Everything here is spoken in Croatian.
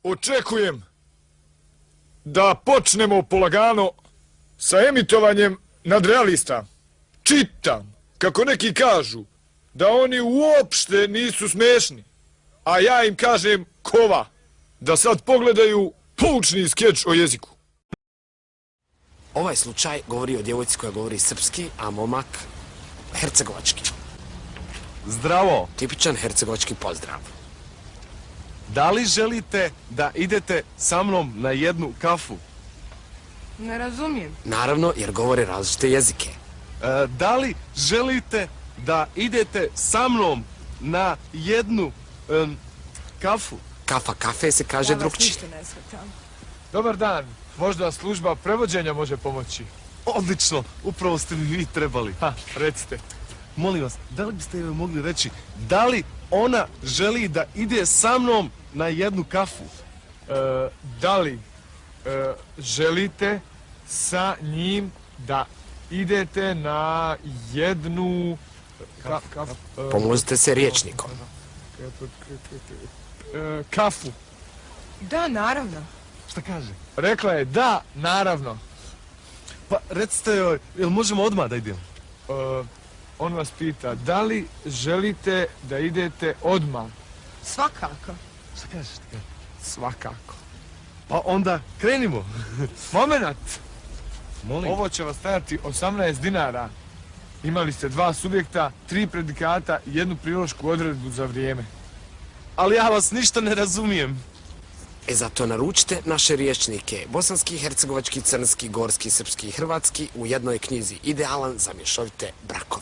Očekujem da počnemo polagano sa emitovanjem nadrealista. Čitam kako neki kažu da oni uopšte nisu smešni, a ja im kažem kova, da sad pogledaju poučni skeč o jeziku. Ovaj slučaj govori o djevojci koja govori srpski, a momak hercegovački. Zdravo! Tipičan hercegovački pozdrav. Da li želite da idete sa mnom na jednu kafu? Ne razumijem. Naravno, jer govore različite jezike. Da li želite da idete sa mnom na jednu kafu? Kafa kafe se kaže Ja vas drukčije. ništa ne shvatam. Dobar dan, možda služba prevođenja može pomoći. Odlično, upravo ste mi vi trebali. Ha, recite. Molim vas, da li biste joj mogli reći, da li ona želi da ide sa mnom na jednu kafu? Da li želite sa njim da idete na jednu Pomozite se riječnikom. kafu? Da, naravno. Šta kaže? Rekla je da, naravno. Pa recite joj, jel možemo odmah da idemo? On vas pita, da li želite da idete odmah? Svakako. Šta kažeš? Svakako. Pa onda krenimo. Momenat! Molim. Ovo će vas stajati 18 dinara. Imali ste 2 subjekta, 3 predikata i 1 prilošku odredbu za vrijeme. Ali ja vas ništa ne razumijem. Zato naručite naše riječnike, bosanski, hercegovački, crnski, gorski, srpski i hrvatski u jednoj knjizi, idealan za mješovite brakove.